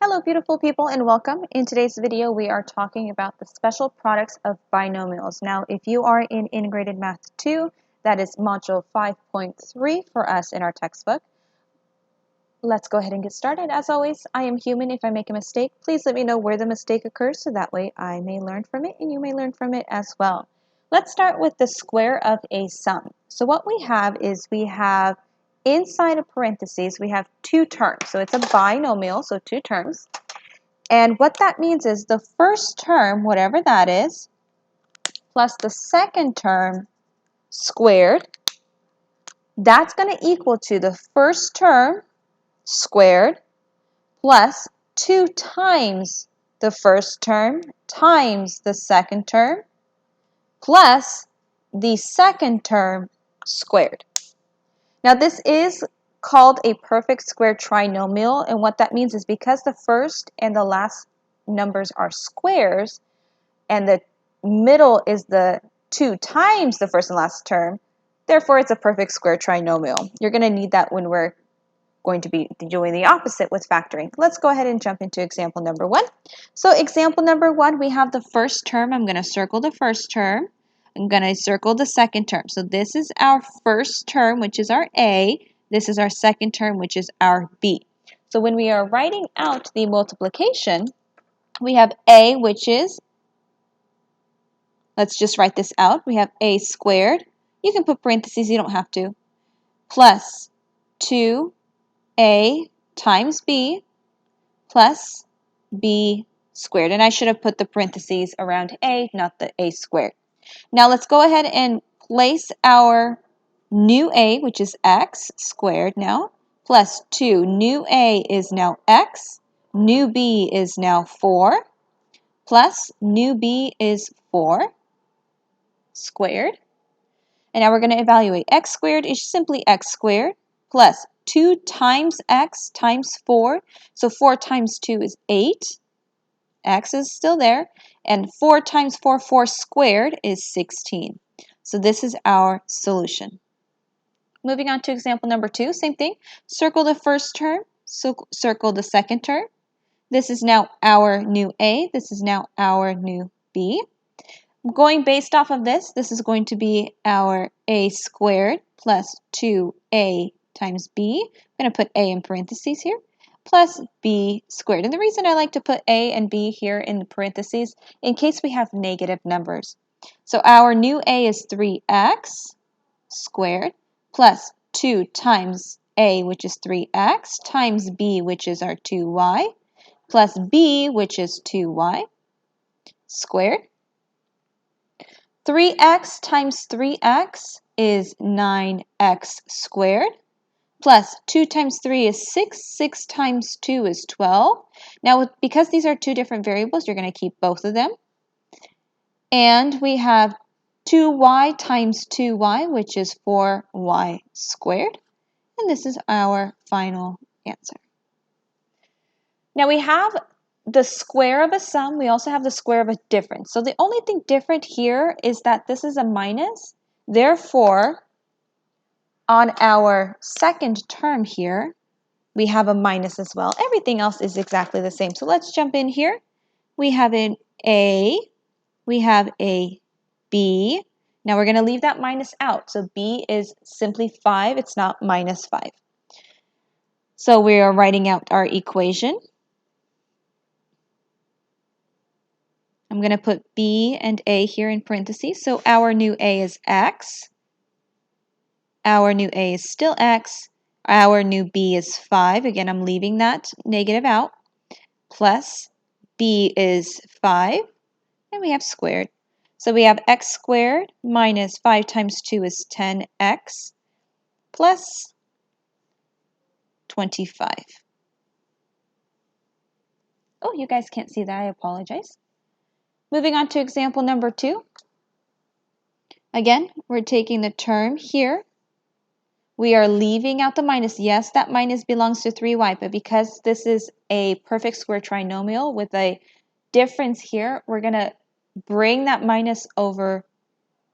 Hello beautiful people and welcome. In today's video we are talking about the special products of binomials. Now if you are in Integrated Math 2, that is module 5.3 for us in our textbook. Let's go ahead and get started. As always, I am human. If I make a mistake, please let me know where the mistake occurs so that way I may learn from it and you may learn from it as well. Let's start with the square of a sum. So what we have is we have inside of parentheses, we have two terms. So it's a binomial, so two terms. And what that means is the first term, whatever that is, plus the second term squared, that's going to equal to the first term squared plus 2 times the first term times the second term plus the second term squared. Now this is called a perfect square trinomial, and what that means is because the first and the last numbers are squares and the middle is the 2 times the first and last term, therefore it's a perfect square trinomial. You're going to need that when we're going to be doing the opposite with factoring. Let's go ahead and jump into example number 1. So example number 1, we have the first term. I'm going to circle the first term. I'm going to circle the second term. So this is our first term, which is our A. This is our second term, which is our B. So when we are writing out the multiplication, we have A, which is, let's just write this out. We have A squared. You can put parentheses, you don't have to. Plus 2A times B plus B squared. And I should have put the parentheses around A, not the A squared. Now let's go ahead and place our new A, which is X squared now, plus 2. New A is now X. New B is now 4. Plus new B is 4 squared. And now we're going to evaluate. X squared is simply X squared plus 2 times X times 4. So 4 times 2 is 8. X is still there. And 4 times 4, 4 squared is 16. So this is our solution. Moving on to example number 2, same thing. Circle the first term, circle the second term. This is now our new A. This is now our new B. Going based off of this, this is going to be our A squared plus 2A times B. I'm going to put A in parentheses here, plus B squared. And the reason I like to put A and B here in the parentheses, in case we have negative numbers. So our new A is 3x squared plus 2 times A, which is 3x, times B, which is our 2y, plus B, which is 2y squared. 3x times 3x is 9x squared, plus 2 times 3 is 6, 6 times 2 is 12. Now, because these are two different variables, you're going to keep both of them. And we have 2y times 2y, which is 4y squared. And this is our final answer. Now we have the square of a sum. We also have the square of a difference. So the only thing different here is that this is a minus. Therefore, on our second term here, we have a minus as well. Everything else is exactly the same. So let's jump in here. We have an A. We have a B. Now we're going to leave that minus out. So B is simply 5. It's not minus 5. So we are writing out our equation. I'm going to put B and A here in parentheses. So our new A is X. Our new A is still X. Our new B is 5. Again, I'm leaving that negative out. Plus B is 5. And we have squared. So we have X squared minus 5 times 2 is 10X plus 25. Oh, you guys can't see that. I apologize. Moving on to example number 2. Again, we're taking the term here. We are leaving out the minus. Yes, that minus belongs to 3y, but because this is a perfect square trinomial with a difference here, we're going to bring that minus over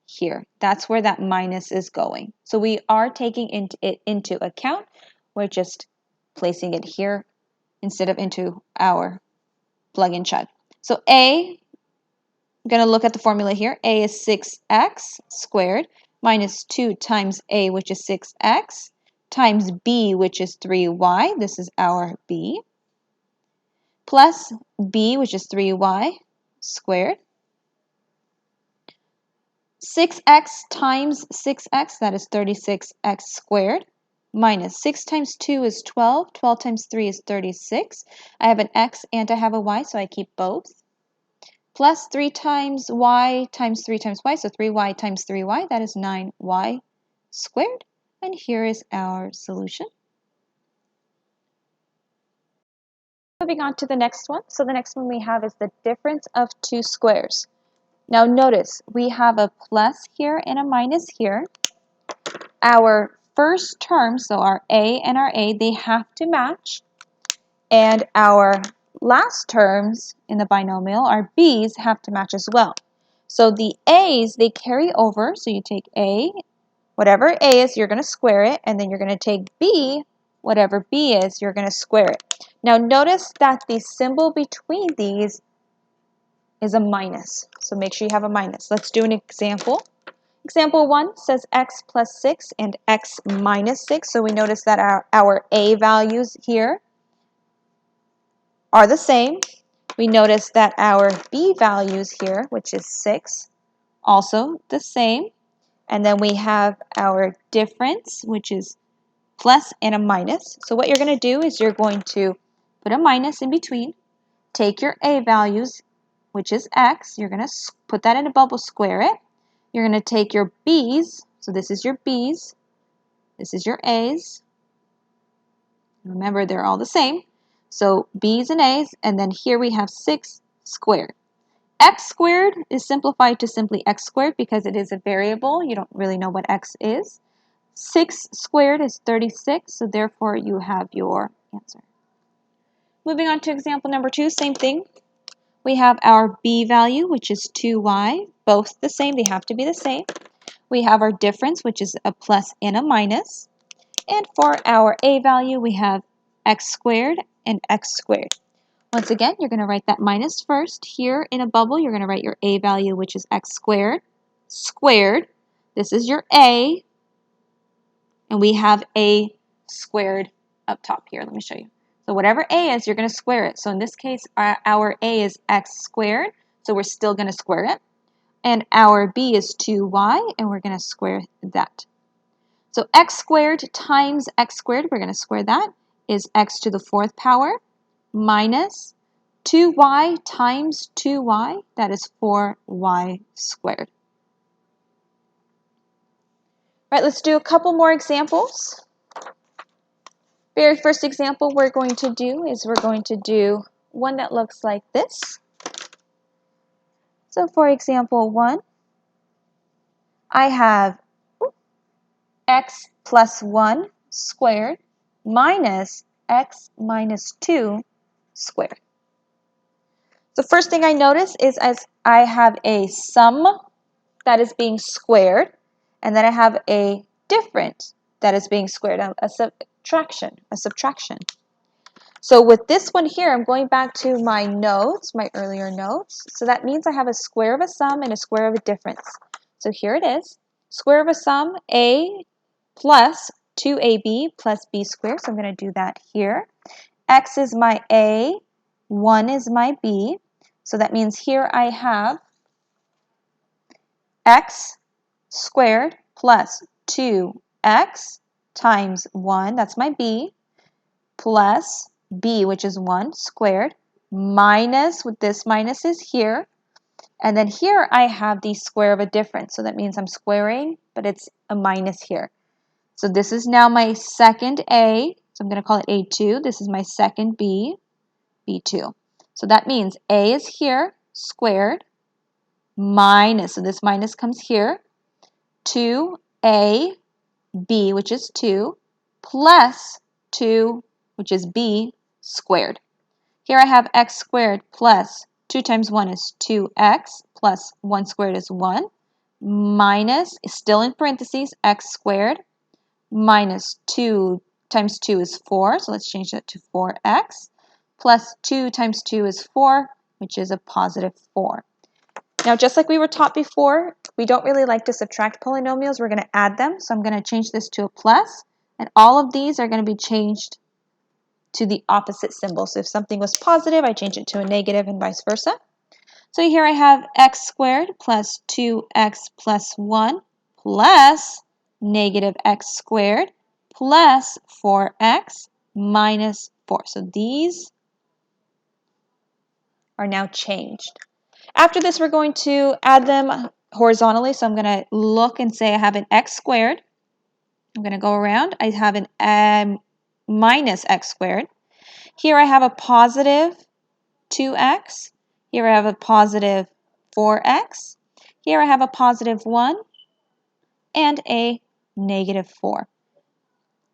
here. That's where that minus is going. So we are taking it into account. We're just placing it here instead of into our plug-in chug. So I'm going to look at the formula here. A is 6x squared minus 2 times a, which is 6x, times b, which is 3y. This is our b. Plus b, which is 3y squared. 6x times 6x, that is 36x squared, minus 6 times 2 is 12. 12 times 3 is 36. I have an x and I have a y, so I keep both. Plus 3 times y times 3 times y, so 3y times 3y, that is 9y squared. And here is our solution. Moving on to the next one. So the next one we have is the difference of two squares. Now notice, we have a plus here and a minus here. Our first term, so our a and our a, they have to match. And our last terms in the binomial, our b's, have to match as well. So the a's, they carry over. So you take a, whatever a is, you're going to square it. And then you're going to take b, whatever b is, you're going to square it. Now notice that the symbol between these is a minus. So make sure you have a minus. Let's do an example. Example 1 says x plus 6 and x minus 6. So we notice that our a values here are the same. We notice that our b values here, which is 6, also the same. And then we have our difference, which is plus and a minus. So what you're going to do is you're going to put a minus in between, take your a values, which is x, you're going to put that in a bubble, square it. You're going to take your b's, so this is your b's, this is your a's. Remember, they're all the same. So b's and a's, and then here we have 6 squared. X squared is simplified to simply x squared because it is a variable. You don't really know what x is. 6 squared is 36, so therefore you have your answer. Moving on to example number 2, same thing. We have our b value, which is 2y, both the same. They have to be the same. We have our difference, which is a plus and a minus. And for our a value, we have x squared and x squared. Once again, you're going to write that minus first. Here in a bubble, you're going to write your a value, which is x squared, squared. This is your a, and we have a squared up top here. Let me show you. So whatever a is, you're going to square it. So in this case, our a is x squared, so we're still going to square it. And our b is 2y, and we're going to square that. So x squared times x squared, we're going to square that, is x to the 4th power minus 2y times 2y, that is 4y squared. All right, let's do a couple more examples. Very first example we're going to do is we're going to do one that looks like this. So for example 1, I have x plus 1 squared minus x minus 2 squared. The first thing I notice is as I have a sum that is being squared, and then I have a difference that is being squared, a subtraction. So with this one here, I'm going back to my notes, my earlier notes. So that means I have a square of a sum and a square of a difference. So here it is. Square of a sum, a plus 2ab plus b squared. So I'm going to do that here. X is my a, 1 is my b. So that means here I have x squared plus 2x times 1, that's my b, plus b, which is 1 squared, minus, with this minus is here, and then here I have the square of a difference, so that means I'm squaring, but it's a minus here. So this is now my second a, so I'm going to call it a2, this is my second b, b2. So that means a is here, squared, minus, so this minus comes here, 2ab, which is 2, plus 2, which is b, squared. Here I have x squared plus 2 times 1 is 2x, plus 1 squared is 1, minus, still in parentheses, x squared, minus 2 times 2 is 4, so let's change that to 4x. plus 2 times 2 is 4, which is a positive 4. Now, just like we were taught before, we don't really like to subtract polynomials. We're going to add them. So I'm going to change this to a plus, and all of these are going to be changed to the opposite symbol. So if something was positive, I change it to a negative and vice versa. So here I have x squared plus 2x plus 1 plus negative x squared plus 4x minus 4. So these are now changed. After this, we're going to add them horizontally. So I'm going to look and say I have an x squared. I'm going to go around. I have an minus x squared. Here I have a positive 2x. Here I have a positive 4x. Here I have a positive 1 and a negative 4.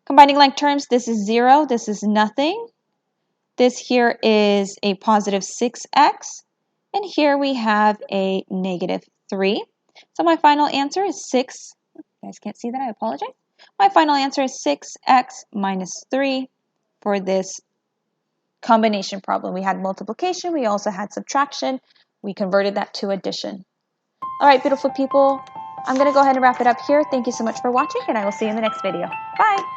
Combining like terms, this is 0, this is nothing. This here is a positive 6x. And here we have a negative 3. So my final answer is 6. You guys can't see that, I apologize. My final answer is 6x minus 3 for this combination problem. We had multiplication, we also had subtraction. We converted that to addition. All right, beautiful people, I'm going to go ahead and wrap it up here. Thank you so much for watching, and I will see you in the next video. Bye!